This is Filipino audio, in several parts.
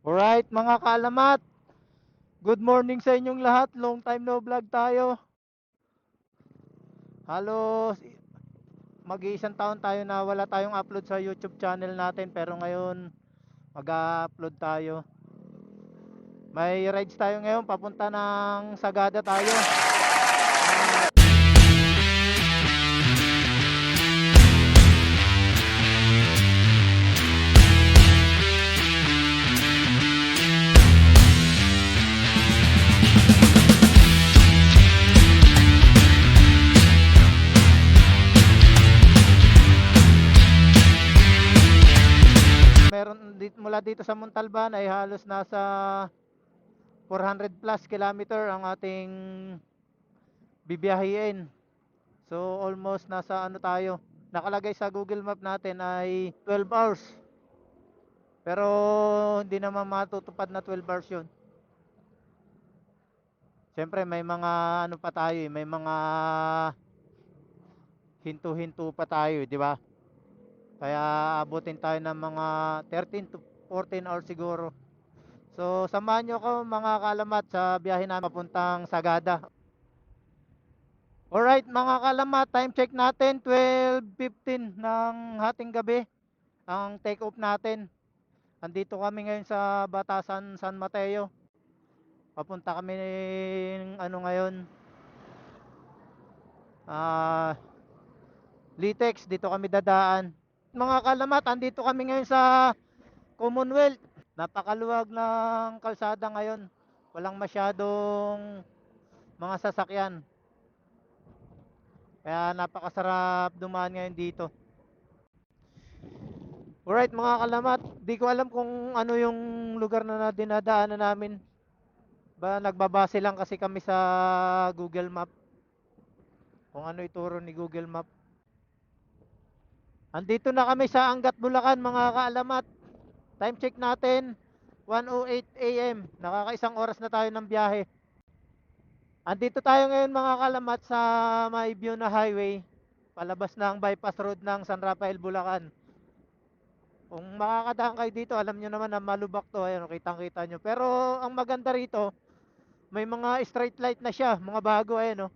Alright mga kaalamat, good morning sa inyong lahat. Long time no vlog tayo. Halos mag-iisang taon tayo na wala tayong upload sa YouTube channel natin, pero ngayon mag-upload tayo. May rides tayo ngayon, papunta ng Sagada tayo. Meron mula dito sa Montalban ay halos nasa 400 plus kilometer ang ating bibiyahin. So almost nasa ano tayo, nakalagay sa Google Map natin ay 12 hours. Pero hindi naman matutupad na 12 hours yun. Siyempre may mga ano pa tayo, may mga hinto-hinto pa tayo, di ba? Kaya abutin tayo ng mga 13 to 14 hours siguro. So samahan nyo ko mga kalamat sa biyahe namin papuntang Sagada. Alright mga kalamat, time check natin 12:15 ng hating gabi ang take off natin. Andito kami ngayon sa Batasan, San Mateo. Papunta kami ng ano ngayon, Litex, dito kami dadaan. Mga kalamat, andito kami ngayon sa Commonwealth. Napakaluwag ng kalsada ngayon. Walang masyadong mga sasakyan. Kaya napakasarap dumaan ngayon dito. Alright mga kalamat, di ko alam kung ano yung lugar na dinadaanan namin. Nagbabase lang kasi kami sa Google Map. Kung ano ituro ni Google Map. Andito na kami sa Angat, Bulacan mga kaalamat. Time check natin 1:08 AM. Nakakaisang oras na tayo ng biyahe. Andito tayo ngayon mga kaalamat sa may view na highway. Palabas ng bypass road ng San Rafael, Bulacan. Kung makakadaan kayo dito, alam nyo naman na malubak to. Ayan, kitang-kita nyo. Pero ang maganda rito, may mga street light na siya. Mga bago, ayan o.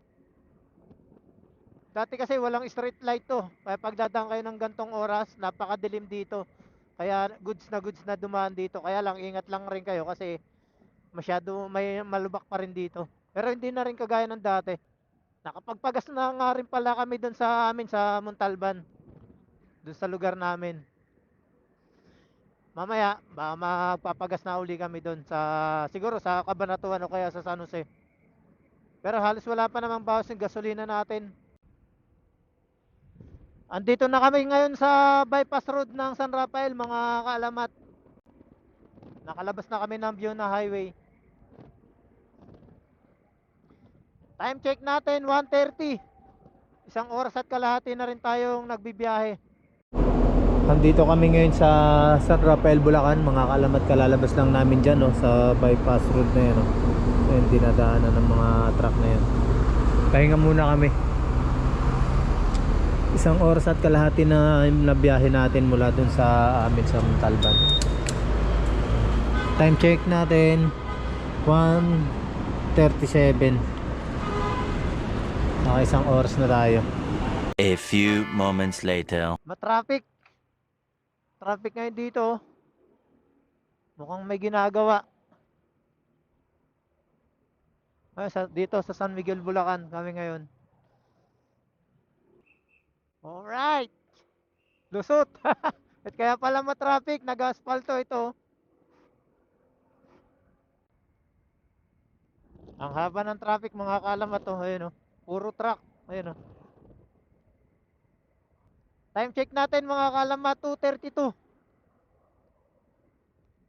Dati kasi walang street light to. Kaya pagdadaan kayo ng gantong oras, napakadilim dito. Kaya goods na dumaan dito. Kaya lang, ingat lang rin kayo kasi masyado may malubak pa rin dito. Pero hindi na rin kagaya ng dati. Nakapagpagas na nga rin pala kami doon sa amin sa Montalban. Doon sa lugar namin. Mamaya, baka magpapagas na uli kami doon sa, siguro sa Cabanatuan o kaya sa San Jose. Pero halos wala pa namang bawas yung gasolina natin. Andito na kami ngayon sa bypass road ng San Rafael mga kaalamat. Nakalabas na kami ng view na highway. Time check natin 1:30. Isang oras at kalahati na rin tayong nagbibiyahe. Andito kami ngayon sa San Rafael, Bulacan. Mga kaalamat, kalalabas lang namin dyan no, sa bypass road na yan no. Ayun, dinadaanan ng mga truck na yan. Pahinga muna kami. Isang oras at kalahati na nabiyahe natin mula dun sa amin sa Montalban. Time check natin 1:37. Isang oras na tayo. A few moments later. Matraffic. Traffic ngayon dito. Mukhang may ginagawa. Dito sa San Miguel, Bulacan kami ngayon. Alright. Lusot. At kaya pala matraffic. Nag-asphalto ito. Ang haba ng traffic mga kalamat to. Ayun o. Puro truck. Ayun o. Time check natin mga kalamat 2:32.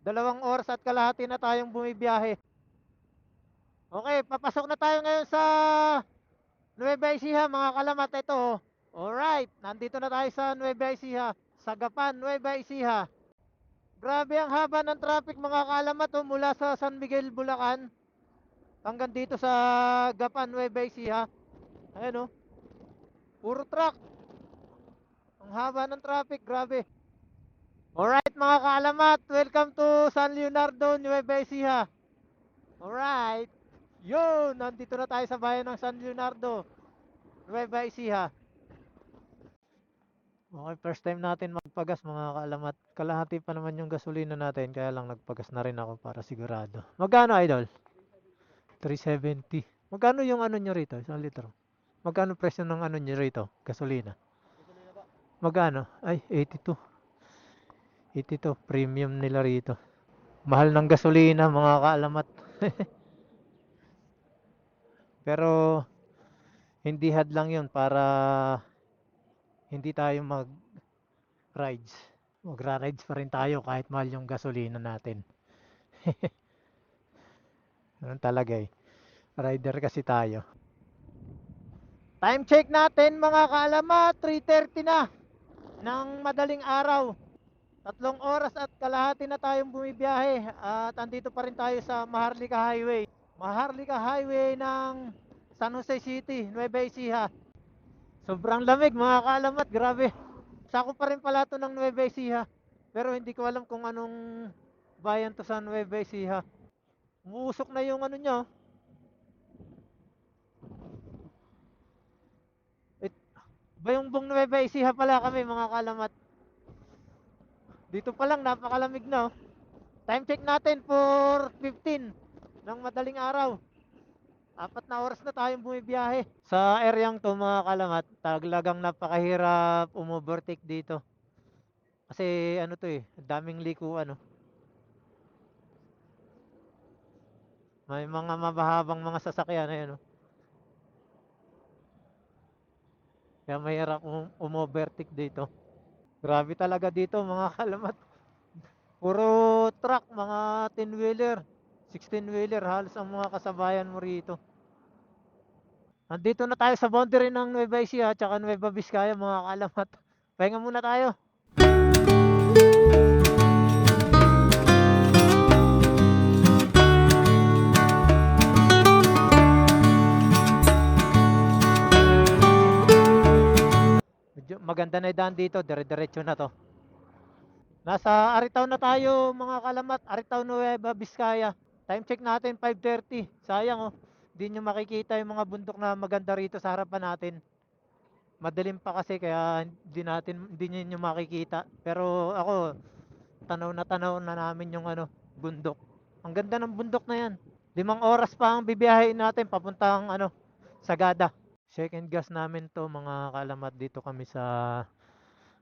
2 oras at kalahati na tayong bumibiyahe. Okay, papasok na tayo ngayon sa Nueva Ecija mga kalamat. Ito. Alright, nandito na tayo sa Nueva Ecija. Sagapan, Nueva Ecija. Grabe ang haba ng traffic mga kalamat mula sa San Miguel, Bulacan hanggang dito sa Gapan, Nueva Ecija. Ayan o. Puro truck. Ang haba ng traffic, grabe. Alright mga kaalamat, welcome to San Leonardo, Nueva Ecija. Alright, yun, nandito na tayo sa bayan ng San Leonardo, Nueva Ecija. Okay, first time natin magpagas mga kaalamat. Kalahati pa naman yung gasolina natin, kaya lang nagpagas na rin ako para sigurado. Magkano idol? 370. Magkano yung ano nyo rito, isang litro? Magkano presyo ng ano nyo rito, gasolina? Magkano? Ay, 82. 82, premium nila rito. Mahal ng gasolina mga kaalamat. Pero hindi hadlang yun para hindi tayo mag-rides. Magra-rides pa rin tayo kahit mahal yung gasolina natin. Ganun talaga eh. Rider kasi tayo. Time check natin mga kaalamat, 3:30 na ng madaling araw. 3 oras at kalahati na tayong bumibiyahe at andito pa rin tayo sa Maharlika Highway. Maharlika Highway ng San Jose City, Nueva Ecija. Sobrang lamig mga kaalamat, grabe. Sako pa rin pala to ng Nueva Ecija. Pero hindi ko alam kung anong bayan to sa Nueva Ecija. Umuusok na yung ano nyo. Bayongbong Nueva Ecija pala kami mga kaalamat. Dito pa lang napakalamig na oh. Time check natin for 15 ng madaling araw. 4 oras na tayong bumibiyahe. Sa areang to mga kaalamat, talagang napakahirap umovertake dito. Kasi ano to eh, daming likuan oh. May mga mabahabang mga sasakyan ayan oh. Kaya mahirap umovertake dito. Grabe talaga dito mga kaalamat. Puro truck, mga 10-wheeler, 16-wheeler, halos ang mga kasabayan mo rito. Andito na tayo sa boundary ng Nueva Ecija at saka Nueva Vizcaya mga kaalamat. Pahinga muna tayo. Medyo maganda na yung daan dito, dire-diretso na to. Nasa Aritaw na tayo mga kaalamat, Aritaw Nueva Vizcaya. Time check natin 5:30. Sayang oh, hindi nyo makikita yung mga bundok na maganda rito sa harapan natin. Madilim pa kasi kaya hindi niyo makikita. Pero ako, tanaw na namin yung ano, bundok. Ang ganda ng bundok na yan. 5 oras pa ang bibiyahin natin papuntang ano, Sagada. Second gas namin to mga kaalamat, dito kami sa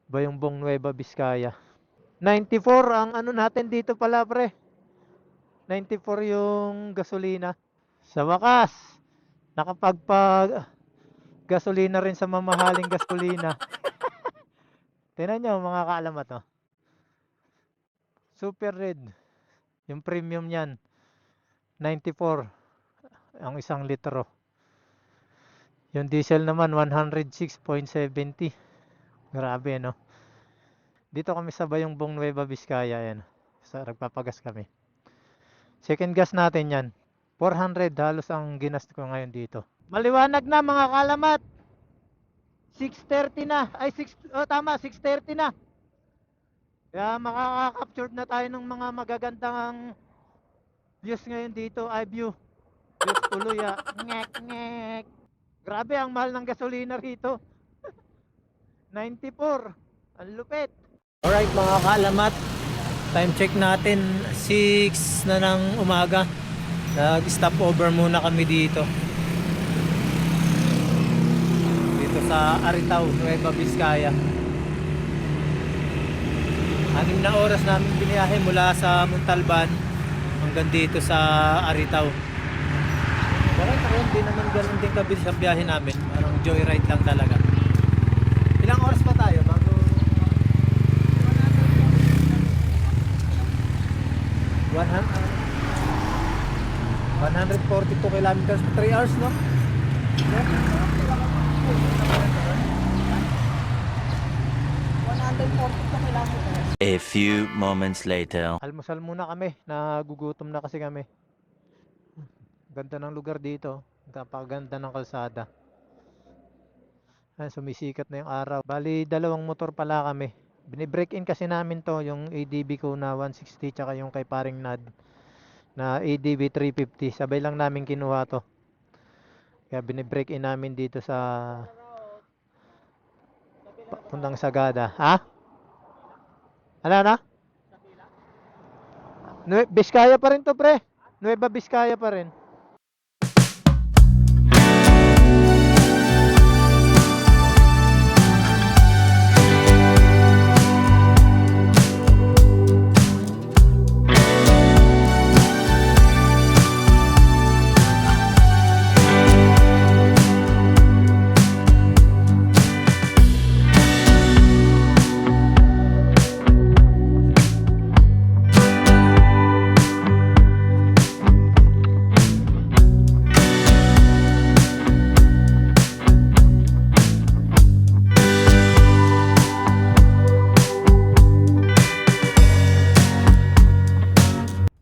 Bayongbong Nueva Vizcaya. 94 ang ano natin dito pala pre. 94 yung gasolina. Sa wakas, nakapagpag gasolina rin sa mamahaling gasolina. Tingnan nyo mga kaalamat oh. Super Red. Yung premium niyan. 94 ang isang litro. Yung diesel naman 106.70. Grabe no. Dito kami sa Bayongbong Nueva Vizcaya yan. Sa nagpapagas kami. Second gas natin yan. 400 halos ang ginast ko ngayon dito. Maliwanag na mga kaalamat. 6:30 na. Ay 6:30 na. Kaya makaka-capture na tayo ng mga magagandang views ngayon dito. Ay views tuloy ah. Ngek ngek. Grabe ang mahal ng gasolina rito. 94. Ang lupit. Alright mga kaalamat. Time check natin 6 na ng umaga. Nag-stop over muna kami dito. Dito sa Aritaw, Nueva Vizcaya. 6 na oras namin biniyahe mula sa Montalban hanggang dito sa Aritaw. Bakit ako hindi naman ganun din kabilis ang biyahe namin. Parang joyride lang talaga. Ilang oras pa tayo bago 142 kilometers, 3 hours, no? A few moments later. Almusal muna kami, nagugutom na kasi kami. Ganda ng lugar dito, napakaganda ng kalsada. Sumisikat na yung araw. Bali, 2 motor pala kami. Binibreak in kasi namin to, yung ADB ko na 160 tsaka yung kay paring Nad na ADB 350. Sabay lang namin kinuha to. Kaya binibreak in namin dito sa puntang Sagada. Ha? Ano na? Biskaya pa rin to, pre. Nueva Biskaya pa rin.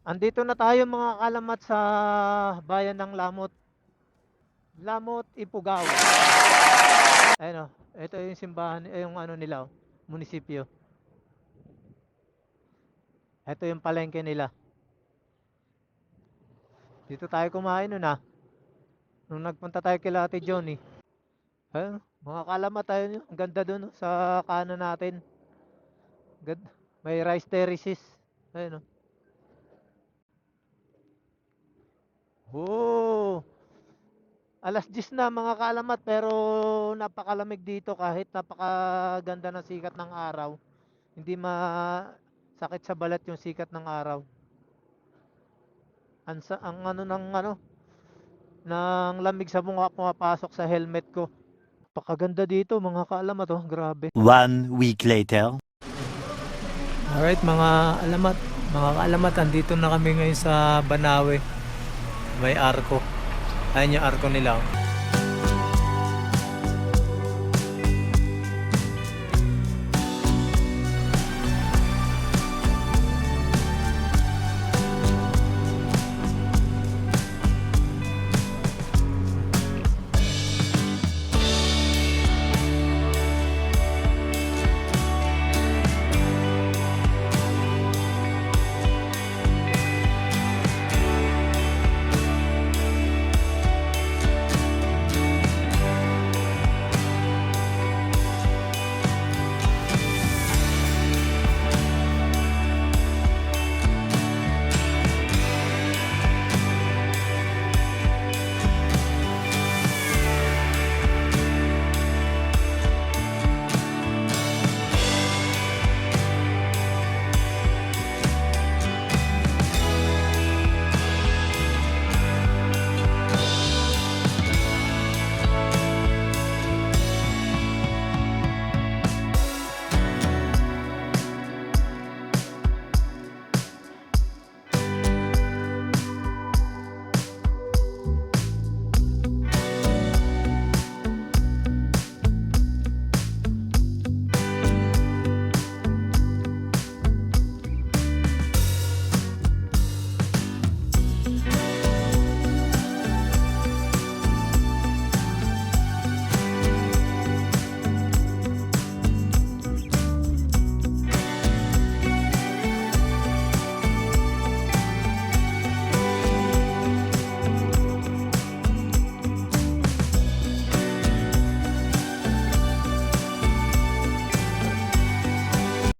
Andito na tayo mga kalamat sa bayan ng Lamot. Lamot, Ifugao. Ayun, oh. Ito yung simbahan, yung ano nila, oh, munisipyo. Ito yung palengke nila. Dito tayo kumain nun ah. Nung nagpunta tayo kila Ate Johnny. Ayun, mga kalamat tayo. Ang ganda dun oh, sa kanan natin. May rice terraces. Ayun oh. Oh, alas 10 na mga kaalamat pero napakalamig dito kahit napakaganda ng sikat ng araw. Hindi sakit sa balat yung sikat ng araw. Ang ano ng ano ng lamig sa mukha pumapasok sa helmet ko. Napakaganda dito mga kaalamat oh, grabe. 1 week later. Alright mga kaalamat, andito na kami ngayon sa Banawe. May arko. Ayun yung arko nila.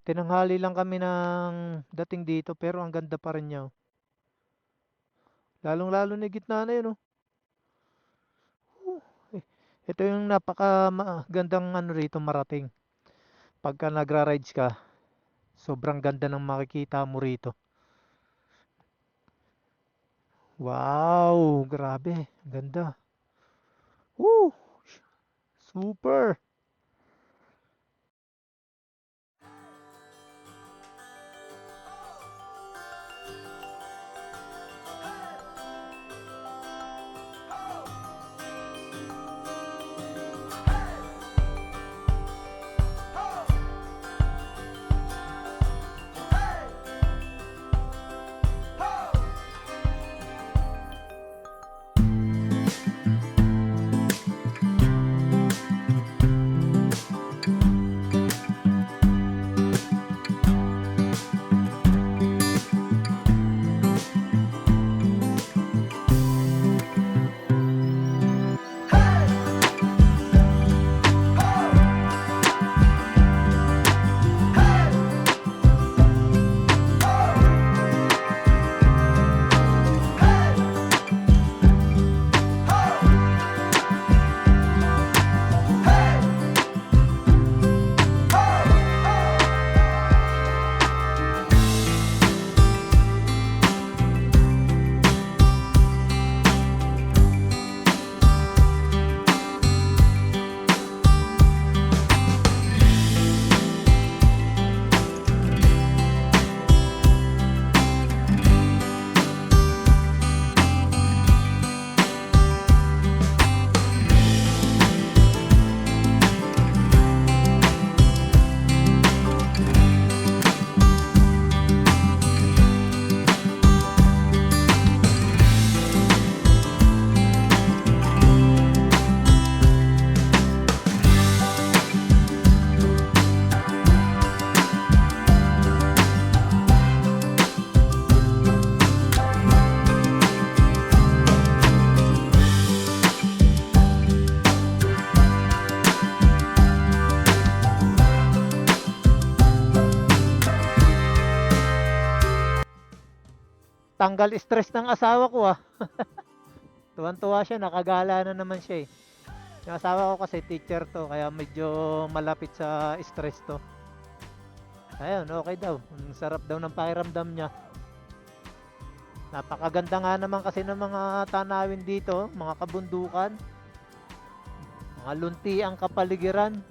Tinanghali lang kami ng dating dito pero ang ganda pa rin niya. Oh. Lalong-lalo na gitna na yun. Oh. Ito yung napaka gandang ano rito marating. Pagka nagra-rides ka, sobrang ganda ng makikita mo rito. Wow, grabe, ganda. Woo! Super. tanggal stress ng asawa ko ah. Tuwan-tuwa siya, nakagala na naman siya eh. Yung asawa ko kasi teacher to, kaya medyo malapit sa stress to. Ayun, okay daw. Ang sarap daw ng pakiramdam niya. Napakaganda nga naman kasi ng mga tanawin dito, mga kabundukan, mga lunti ang kapaligiran.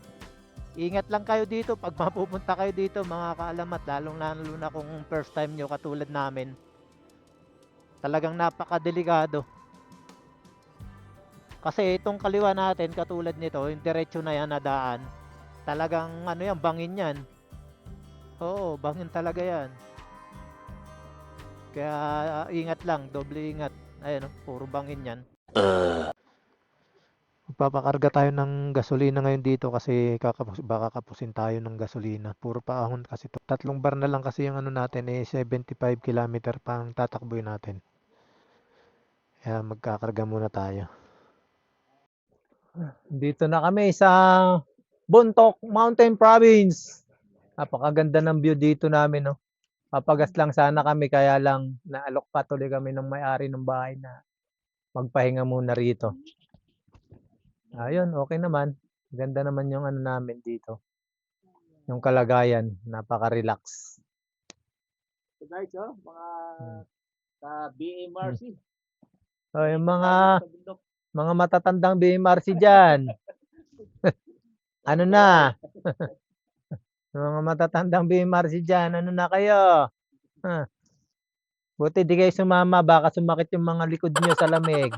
Ingat lang kayo dito pag mapupunta kayo dito mga kaalamat, lalong lalo na kung first time nyo katulad namin. Talagang napakadelikado. Kasi itong kaliwa natin katulad nito, yung diretso na yan na daan, talagang ano yan, bangin yan. Oo, bangin talaga yan. Kaya ingat lang, doble ingat. Ayun, puro bangin yan. Magpapakarga tayo ng gasolina ngayon dito kasi baka kapusin tayo ng gasolina. Puro paahon kasi to. 3 bar na lang kasi yung ano natin 75 kilometer pang tatakbuhin natin. Kaya magkakarga muna tayo. Dito na kami sa Bontoc Mountain Province. Napakaganda ng view dito namin, no. Papagas lang sana kami kaya lang naalok pa tuloy kami ng may-ari ng bahay na magpahinga muna rito. Ayun, okay naman. Ganda naman yung ano namin dito. Yung kalagayan, napaka-relax. So guys, mga sa BMRC. So, yung Sa bundok. mga matatandang BMRC dyan. Ano na? Mga matatandang BMRC dyan, ano na kayo? Buti di kayo sumama, baka sumakit yung mga likod nyo sa lamig.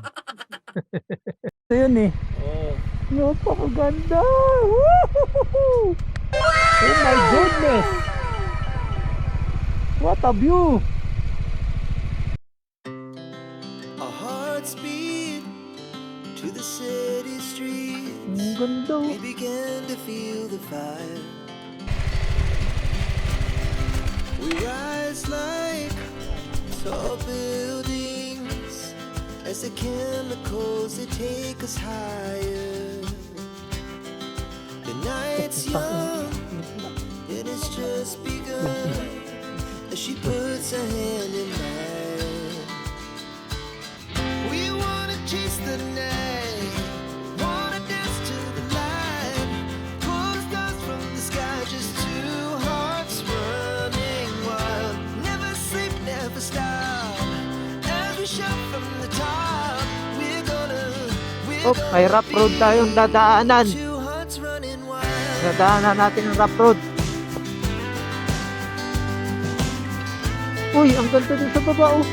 Ito yun eh. Oh. Napakaganda! Woohoo! Oh my goodness! What a view! Our hearts beat to the city streets. Ang ganda! We began to feel the fire. We rise like tall buildings as the chemicals they take us higher. The night's young and it's just begun as she puts her hand in mine. We wanna chase the night, wanna dance to the light, pull the stars from the sky, just two hearts running wild. Never sleep, never stop, as we shout from the top. Oh, may rough road tayong dadaanan. Two hearts running wild. Dadaanan natin ang rough road. Uy, ang ganda din sa baba oh.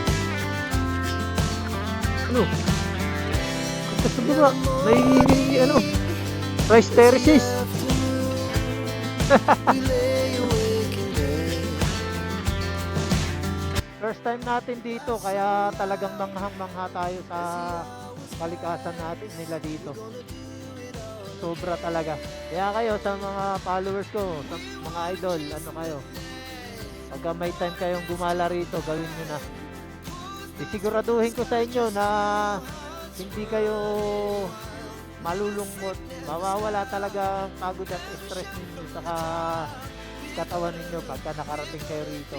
Ano? Ganda sa baba. May ano? Rice terraces. We lay awake in bed. First time natin dito kaya talagang manghang-mangha tayo sa kalikasan natin nila dito. Sobra talaga. Kaya kayo sa mga followers ko, sa mga idol, ano kayo? Pagka may time kayong gumala rito, gawin nyo na. Isiguraduhin ko sa inyo na hindi kayo malulungkot. Mawawala talaga ang pagod at stress ninyo saka katawan ninyo pagka nakarating kayo rito.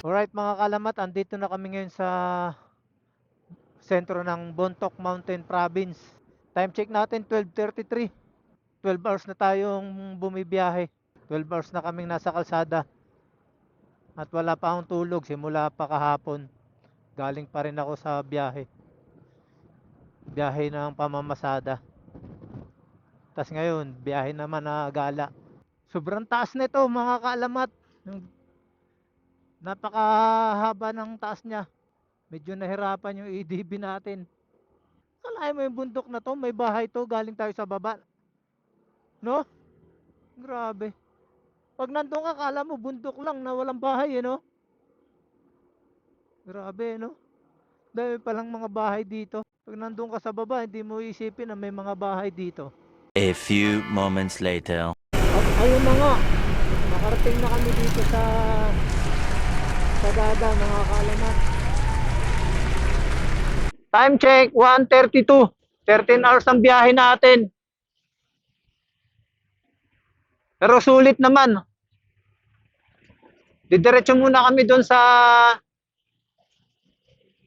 Alright mga kalamat, andito na kami ngayon sa sentro ng Bontoc Mountain Province. Time check natin 12:33. 12 hours na tayong bumibiyahe. 12 hours na kaming nasa kalsada. At wala pa akong tulog simula pa kahapon. Galing pa rin ako sa biyahe. Biyahe ng pamamasada. Tas ngayon, biyahe naman na gala. Sobrang taas nito mga kaalamat. Napakahaba ng taas niya. Medyo nahirapan yung EDB natin. Kalahin mo yung bundok na to, may bahay to, galing tayo sa baba. No? Grabe. Pag nandun ka, kala mo bundok lang na walang bahay, no? Grabe, no? Dahil palang mga bahay dito. Pag nandun ka sa baba, hindi mo isipin na may mga bahay dito. A few moments later. At ayun na nga, nakarating na kami dito sa Sagada, mga kaalamat. Time check, 1:32. 13 hours ang biyahe natin. Pero sulit naman. Didiretso muna kami doon sa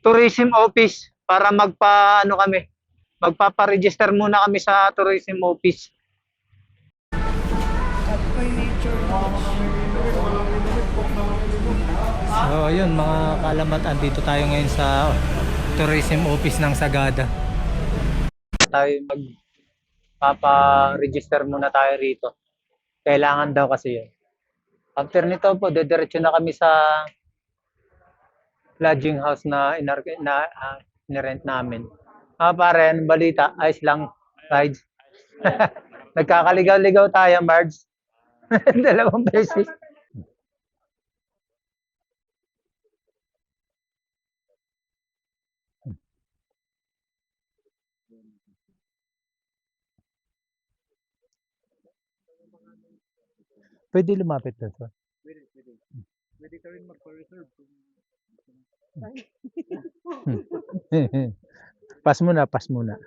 tourism office para magpapa-register muna kami sa tourism office. So yun mga kaalamat, andito tayo ngayon sa tourism office ng Sagada. Tayo magpapa-register muna tayo rito. Kailangan daw kasi yun. After nito po, dediretso na kami sa lodging house na inirent namin. Pare, anong balita? Ayos lang, rides. Nagkakaligaw-ligaw tayo, Marge. Dalawang beses. Pwede lumapit na sir. Pwede ka rin magpa-reserve. Pas muna, pas muna.